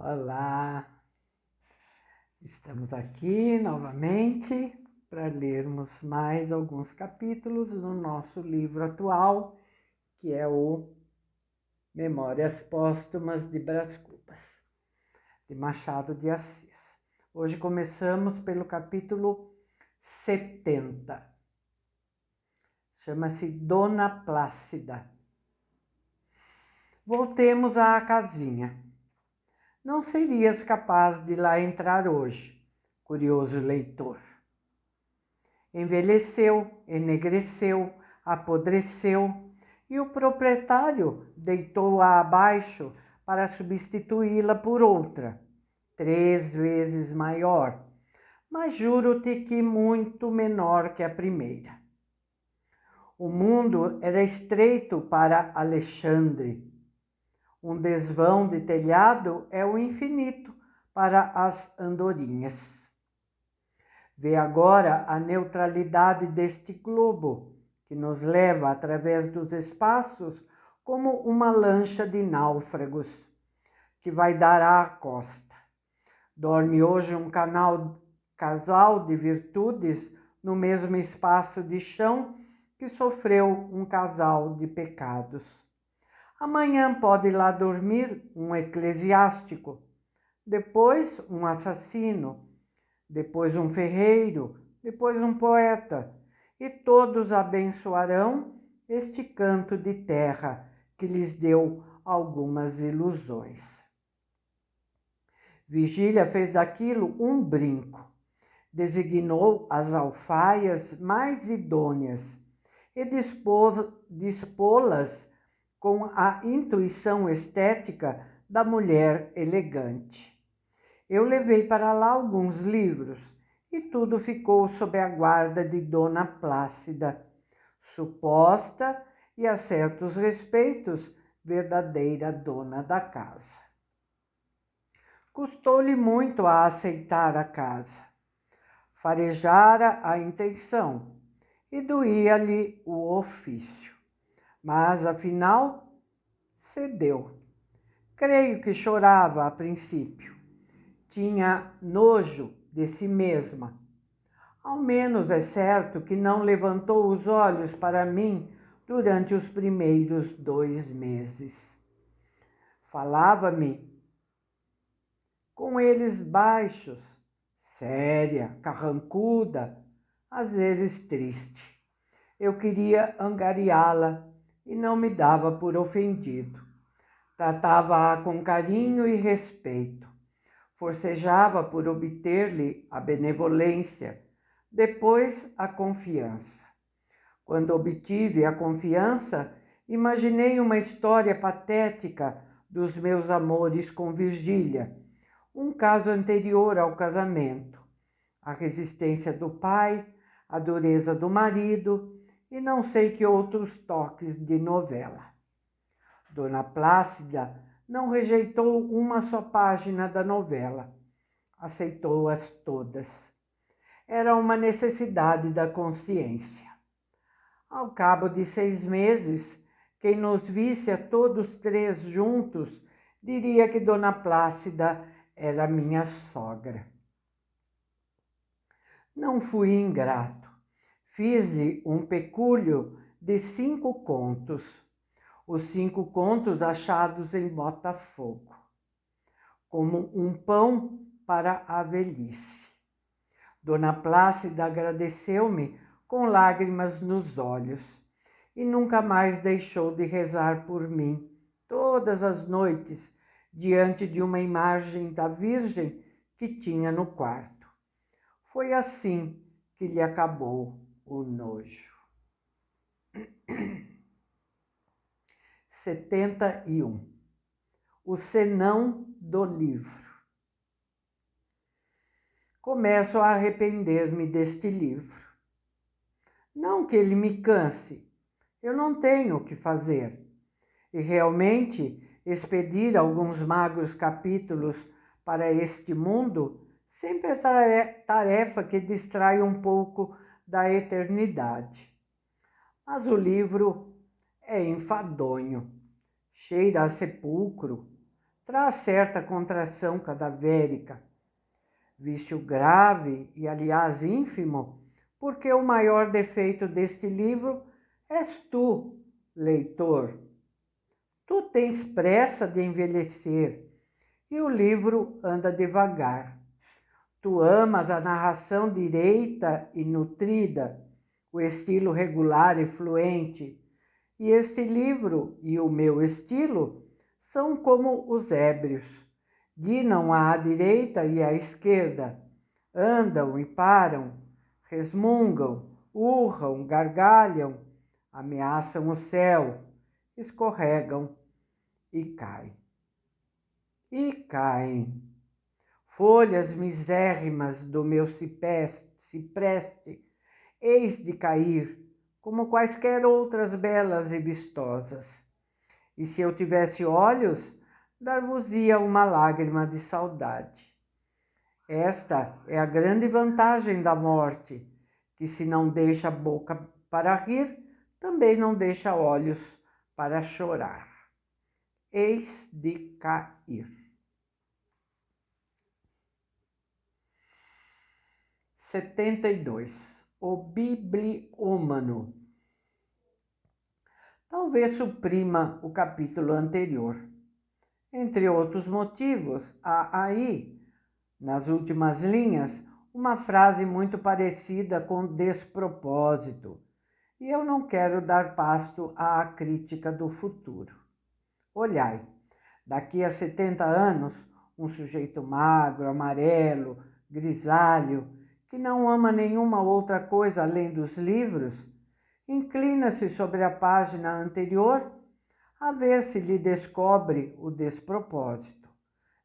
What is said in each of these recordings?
Olá, estamos aqui novamente para lermos mais alguns capítulos do nosso livro atual, que é o Memórias Póstumas de Brás Cubas, de Machado de Assis. Hoje começamos pelo capítulo 70. Chama-se Dona Plácida. Voltemos à casinha. Não serias capaz de lá entrar hoje, curioso leitor. Envelheceu, enegreceu, apodreceu, e o proprietário deitou-a abaixo para substituí-la por outra, 3 vezes maior, mas juro-te que muito menor que a primeira. O mundo era estreito para Alexandre. Um desvão de telhado é o infinito para as andorinhas. Vê agora a neutralidade deste globo, que nos leva através dos espaços como uma lancha de náufragos, que vai dar à costa. Dorme hoje um casal de virtudes no mesmo espaço de chão que sofreu um casal de pecados. Amanhã pode lá dormir um eclesiástico, depois um assassino, depois um ferreiro, depois um poeta, e todos abençoarão este canto de terra que lhes deu algumas ilusões. Vigília fez daquilo um brinco, designou as alfaias mais idôneas e dispô-las com a intuição estética da mulher elegante. Eu levei para lá alguns livros e tudo ficou sob a guarda de Dona Plácida, suposta e, a certos respeitos, verdadeira dona da casa. Custou-lhe muito a aceitar a casa. Farejara a intenção e doía-lhe o ofício. Mas, afinal, cedeu. Creio que chorava a princípio. Tinha nojo de si mesma. Ao menos é certo que não levantou os olhos para mim durante os primeiros 2 meses. Falava-me com eles baixos, séria, carrancuda, às vezes triste. Eu queria angariá-la e não me dava por ofendido. Tratava-a com carinho e respeito. Forcejava por obter-lhe a benevolência, depois a confiança. Quando obtive a confiança, imaginei uma história patética dos meus amores com Virgília, um caso anterior ao casamento, a resistência do pai, a dureza do marido e não sei que outros toques de novela. Dona Plácida não rejeitou uma só página da novela. Aceitou-as todas. Era uma necessidade da consciência. Ao cabo de 6 meses, quem nos visse a todos 3 juntos diria que Dona Plácida era minha sogra. Não fui ingrato. Fiz-lhe um pecúlio de 5 contos. Os 5 contos achados em Botafogo, como um pão para a velhice. Dona Plácida agradeceu-me com lágrimas nos olhos e nunca mais deixou de rezar por mim todas as noites diante de uma imagem da Virgem que tinha no quarto. Foi assim que lhe acabou o nojo. 71. O senão do livro. Começo a arrepender-me deste livro. Não que ele me canse, eu não tenho o que fazer. E realmente, expedir alguns magros capítulos para este mundo sempre é tarefa que distrai um pouco da eternidade. Mas o livro é enfadonho, cheira a sepulcro, traz certa contração cadavérica. Vício grave e, aliás, ínfimo, porque o maior defeito deste livro és tu, leitor. Tu tens pressa de envelhecer e o livro anda devagar. Tu amas a narração direita e nutrida, o estilo regular e fluente, e este livro e o meu estilo são como os ébrios. Guinam à direita e à esquerda, andam e param, resmungam, urram, gargalham, ameaçam o céu, escorregam e caem. E caem. Folhas misérrimas do meu cipreste, eis de cair, como quaisquer outras belas e vistosas. E se eu tivesse olhos, dar-vos-ia uma lágrima de saudade. Esta é a grande vantagem da morte, que se não deixa a boca para rir, também não deixa olhos para chorar. Eis de cair. 72. O bibliômano. Talvez suprima o capítulo anterior. Entre outros motivos, há aí, nas últimas linhas, uma frase muito parecida com despropósito, e eu não quero dar pasto à crítica do futuro. Olhai, daqui a 70 anos, um sujeito magro, amarelo, grisalho, que não ama nenhuma outra coisa além dos livros, inclina-se sobre a página anterior a ver se lhe descobre o despropósito.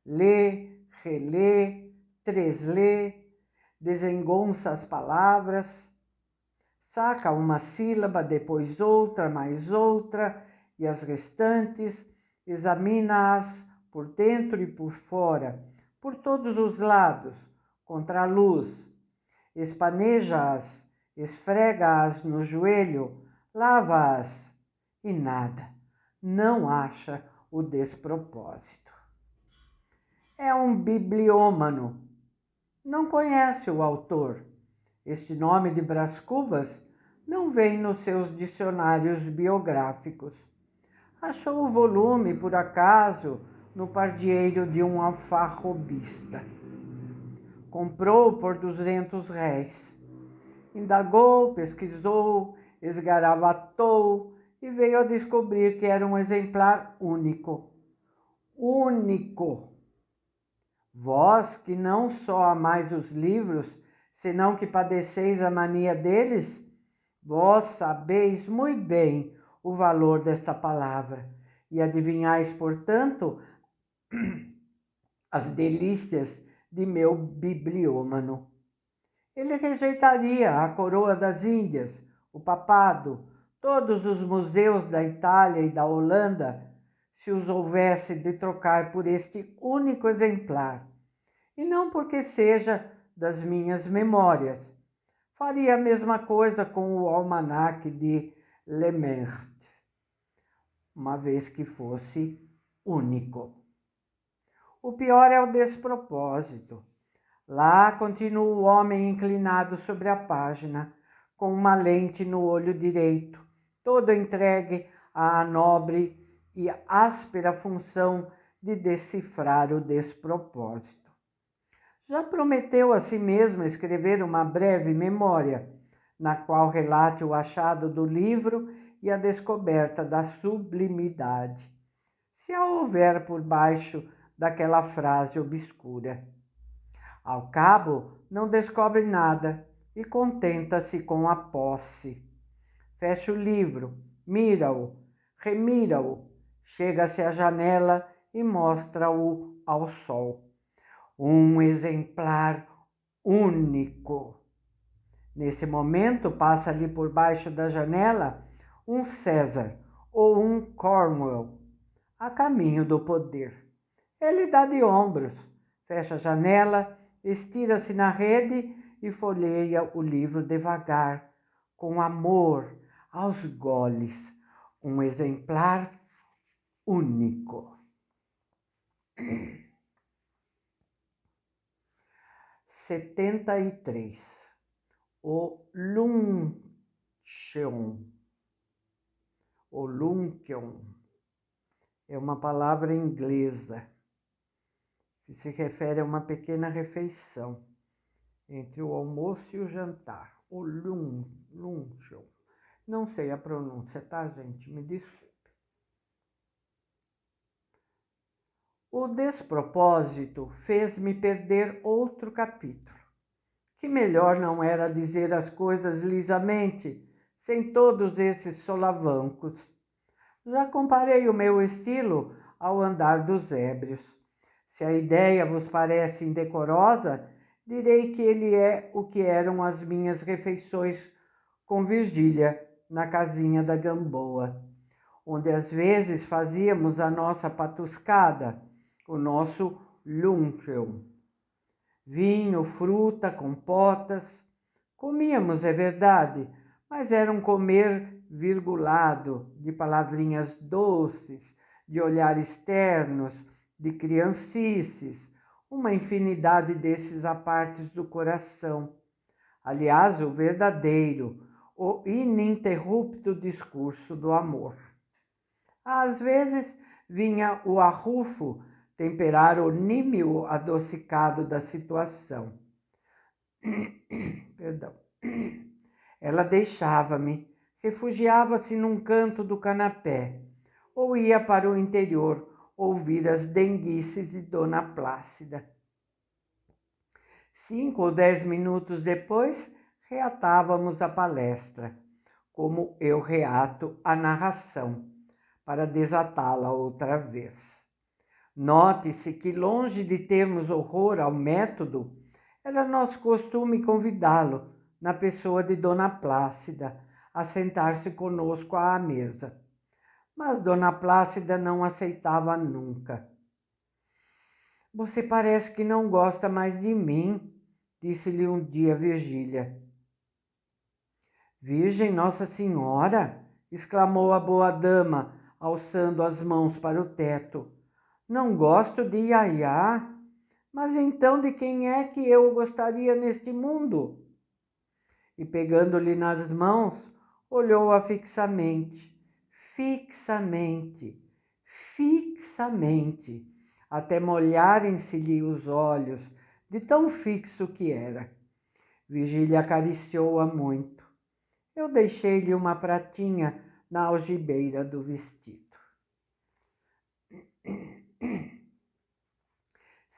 Lê, relê, treslê, desengonça as palavras, saca uma sílaba, depois outra, mais outra, e as restantes, examina-as por dentro e por fora, por todos os lados, contra a luz, espaneja-as, esfrega-as no joelho, lava-as e nada, não acha o despropósito. É um bibliômano, não conhece o autor. Este nome de Brás Cubas não vem nos seus dicionários biográficos. Achou o volume, por acaso, no pardieiro de um alfarrobista. Comprou por 200 réis. Indagou, pesquisou, esgaravatou e veio a descobrir que era um exemplar único. Único! Vós, que não só amais os livros, senão que padeceis a mania deles, vós sabeis muito bem o valor desta palavra e adivinhais, portanto, as delícias de meu bibliômano. Ele rejeitaria a coroa das Índias, o papado, todos os museus da Itália e da Holanda, se os houvesse de trocar por este único exemplar, e não porque seja das minhas memórias. Faria a mesma coisa com o almanaque de Lemaitre, uma vez que fosse único. O pior é o despropósito. Lá continua o homem inclinado sobre a página, com uma lente no olho direito, todo entregue à nobre e áspera função de decifrar o despropósito. Já prometeu a si mesmo escrever uma breve memória, na qual relate o achado do livro e a descoberta da sublimidade, se a houver por baixo daquela frase obscura. Ao cabo, não descobre nada e contenta-se com a posse. Fecha o livro, mira-o, remira-o, chega-se à janela e mostra-o ao sol. Um exemplar único. Nesse momento, passa-lhe por baixo da janela um César ou um Cornwell, a caminho do poder. Ele dá de ombros, fecha a janela, estira-se na rede e folheia o livro devagar, com amor, aos goles, um exemplar único. 73. O Luncheon. O Luncheon é uma palavra inglesa que se refere a uma pequena refeição entre o almoço e o jantar. O Luncheon. Não sei a pronúncia, tá, gente? Me desculpe. O despropósito fez-me perder outro capítulo. Que melhor não era dizer as coisas lisamente, sem todos esses solavancos. Já comparei o meu estilo ao andar dos ébrios. Se a ideia vos parece indecorosa, direi que ele é o que eram as minhas refeições com Virgília na casinha da Gamboa, onde às vezes fazíamos a nossa patuscada, o nosso luncheon. Vinho, fruta, compotas. Comíamos, é verdade, mas era um comer virgulado, de palavrinhas doces, de olhares ternos, de criancices, uma infinidade desses apartes do coração. Aliás, o verdadeiro, o ininterrupto discurso do amor. Às vezes vinha o arrufo temperar o nímio adocicado da situação. Perdão. Ela deixava-me, refugiava-se num canto do canapé, ou ia para o interior ouvir as denguices de Dona Plácida. 5 ou 10 minutos depois, reatávamos a palestra, como eu reato a narração, para desatá-la outra vez. Note-se que, longe de termos horror ao método, era nosso costume convidá-lo, na pessoa de Dona Plácida, a sentar-se conosco à mesa. Mas Dona Plácida não aceitava nunca. Você parece que não gosta mais de mim, disse-lhe um dia Virgília. Virgem Nossa Senhora! Exclamou a boa dama, alçando as mãos para o teto. Não gosto de Iaiá? Mas então de quem é que eu gostaria neste mundo? E pegando-lhe nas mãos, olhou-a fixamente, até molharem-se-lhe os olhos, de tão fixo que era. Virgília acariciou-a muito. Eu deixei-lhe uma pratinha na algibeira do vestido.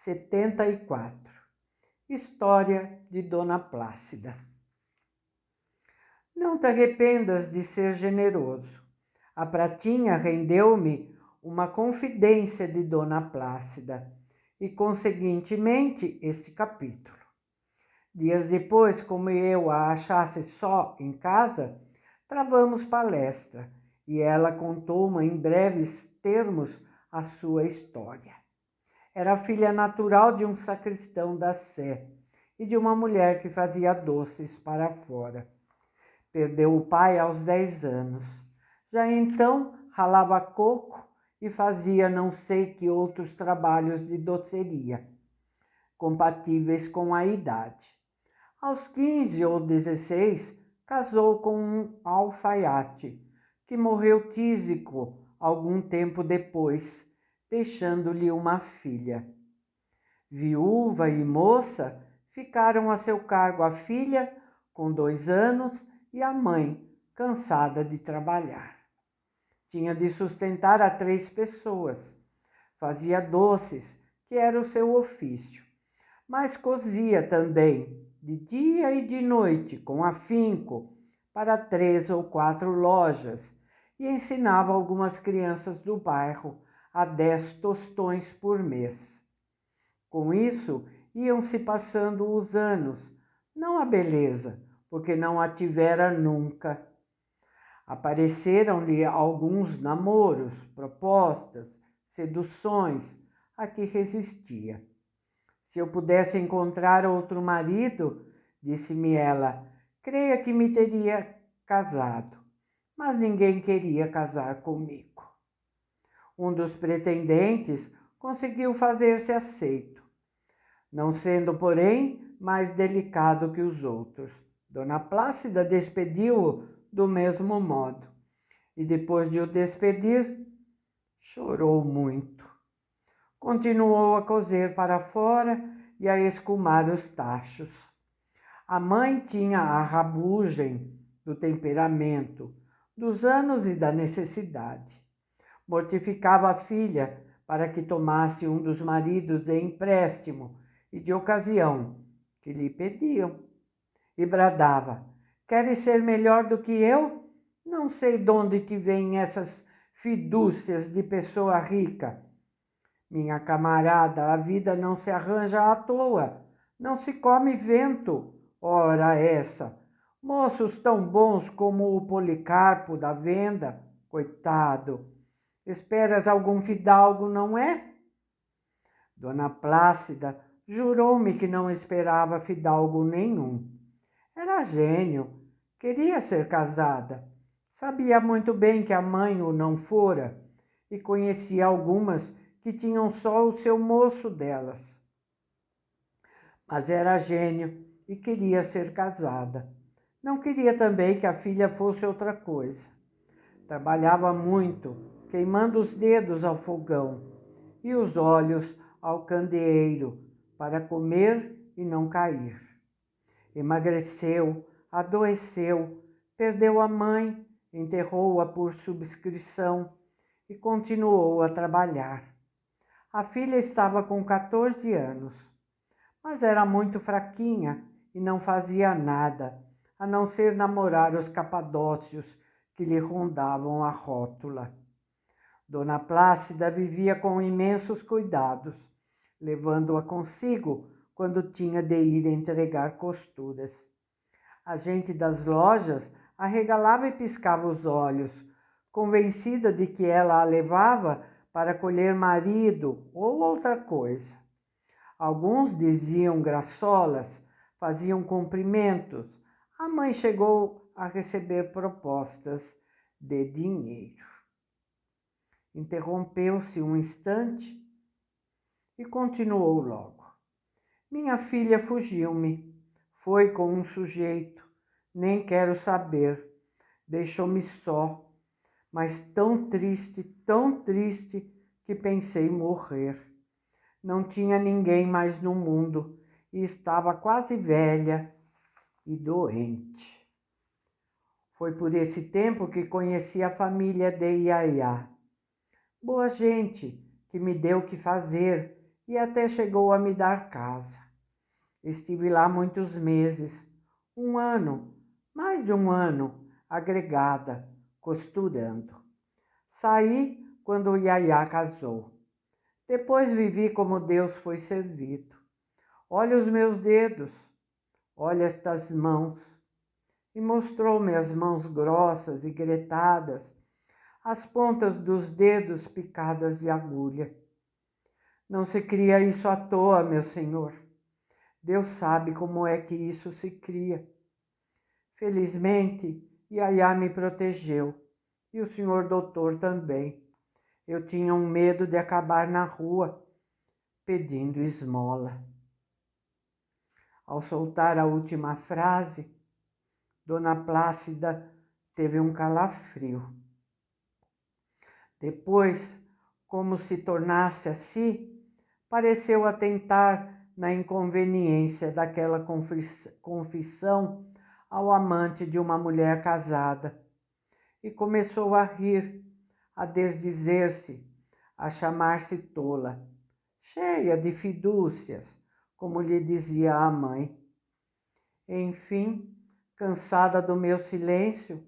74. História de Dona Plácida. Não te arrependas de ser generoso. A pratinha rendeu-me uma confidência de Dona Plácida e, conseguintemente, este capítulo. Dias depois, como eu a achasse só em casa, travamos palestra e ela contou-me em breves termos a sua história. Era filha natural de um sacristão da Sé e de uma mulher que fazia doces para fora. Perdeu o pai aos 10 anos. Já então ralava coco e fazia não sei que outros trabalhos de doceria, compatíveis com a idade. Aos 15 ou 16, casou com um alfaiate, que morreu tísico algum tempo depois, deixando-lhe uma filha. Viúva e moça, ficaram a seu cargo a filha, com 2 anos, e a mãe, cansada de trabalhar. Tinha de sustentar a 3 pessoas. Fazia doces, que era o seu ofício, mas cozia também, de dia e de noite, com afinco, para 3 ou 4 lojas, e ensinava algumas crianças do bairro a 10 tostões por mês. Com isso, iam-se passando os anos, não a beleza, porque não a tivera nunca. Apareceram-lhe alguns namoros, propostas, seduções, a que resistia. Se eu pudesse encontrar outro marido, disse-me ela, creia que me teria casado, mas ninguém queria casar comigo. Um dos pretendentes conseguiu fazer-se aceito. Não sendo, porém, mais delicado que os outros. Dona Plácida despediu-o do mesmo modo. E depois de o despedir, chorou muito. Continuou a coser para fora e a escumar os tachos. A mãe tinha a rabugem do temperamento, dos anos e da necessidade. Mortificava a filha para que tomasse um dos maridos de empréstimo e de ocasião que lhe pediam. E bradava: queres ser melhor do que eu? Não sei de onde te vêm essas fidúcias de pessoa rica. Minha camarada, a vida não se arranja à toa, não se come vento, ora essa. Moços tão bons como o Policarpo da venda, coitado. Esperas algum fidalgo, não é? Dona Plácida jurou-me que não esperava fidalgo nenhum. Era gênio, queria ser casada. Sabia muito bem que a mãe o não fora e conhecia algumas que tinham só o seu moço delas. Mas era gênio e queria ser casada. Não queria também que a filha fosse outra coisa. Trabalhava muito, queimando os dedos ao fogão e os olhos ao candeeiro para comer e não cair. Emagreceu, adoeceu, perdeu a mãe, enterrou-a por subscrição e continuou a trabalhar. A filha estava com 14 anos, mas era muito fraquinha e não fazia nada, a não ser namorar os capadócios que lhe rondavam a rótula. Dona Plácida vivia com imensos cuidados, levando-a consigo quando tinha de ir entregar costuras. A gente das lojas arregalava e piscava os olhos, convencida de que ela a levava para colher marido ou outra coisa. Alguns diziam graçolas, faziam cumprimentos. A mãe chegou a receber propostas de dinheiro. Interrompeu-se um instante e continuou logo. Minha filha fugiu-me, foi com um sujeito, nem quero saber, deixou-me só, mas tão triste que pensei morrer. Não tinha ninguém mais no mundo e estava quase velha e doente. Foi por esse tempo que conheci a família de Iaiá. Boa gente que me deu o que fazer e até chegou a me dar casa. Estive lá muitos meses, um ano, mais de um ano, agregada, costurando. Saí quando o Iaiá casou. Depois vivi como Deus foi servido. Olha os meus dedos, olha estas mãos. E mostrou-me as mãos grossas e gretadas, as pontas dos dedos picadas de agulha. Não se cria isso à toa, meu senhor. Deus sabe como é que isso se cria. Felizmente, Iaiá me protegeu, e o senhor doutor também. Eu tinha um medo de acabar na rua, pedindo esmola. Ao soltar a última frase, Dona Plácida teve um calafrio. Depois, como se tornasse a si, pareceu atentar na inconveniência daquela confissão ao amante de uma mulher casada e começou a rir, a desdizer-se, a chamar-se tola, cheia de fidúcias, como lhe dizia a mãe. Enfim, cansada do meu silêncio,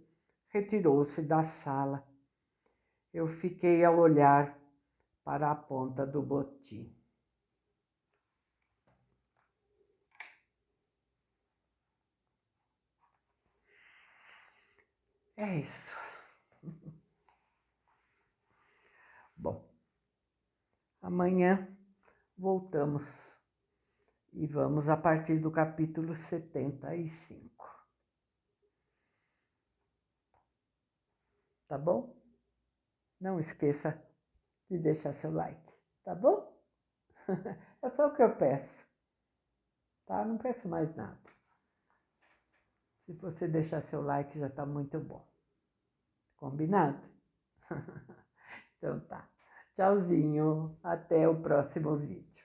retirou-se da sala. Eu fiquei a olhar para a ponta do botim. É isso. Bom, amanhã voltamos e vamos a partir do capítulo 75. Tá bom? Não esqueça de deixar seu like, tá bom? É só o que eu peço. tá? Não peço mais nada. Se você deixar seu like já tá muito bom. Combinado? Então tá. Tchauzinho. Até o próximo vídeo.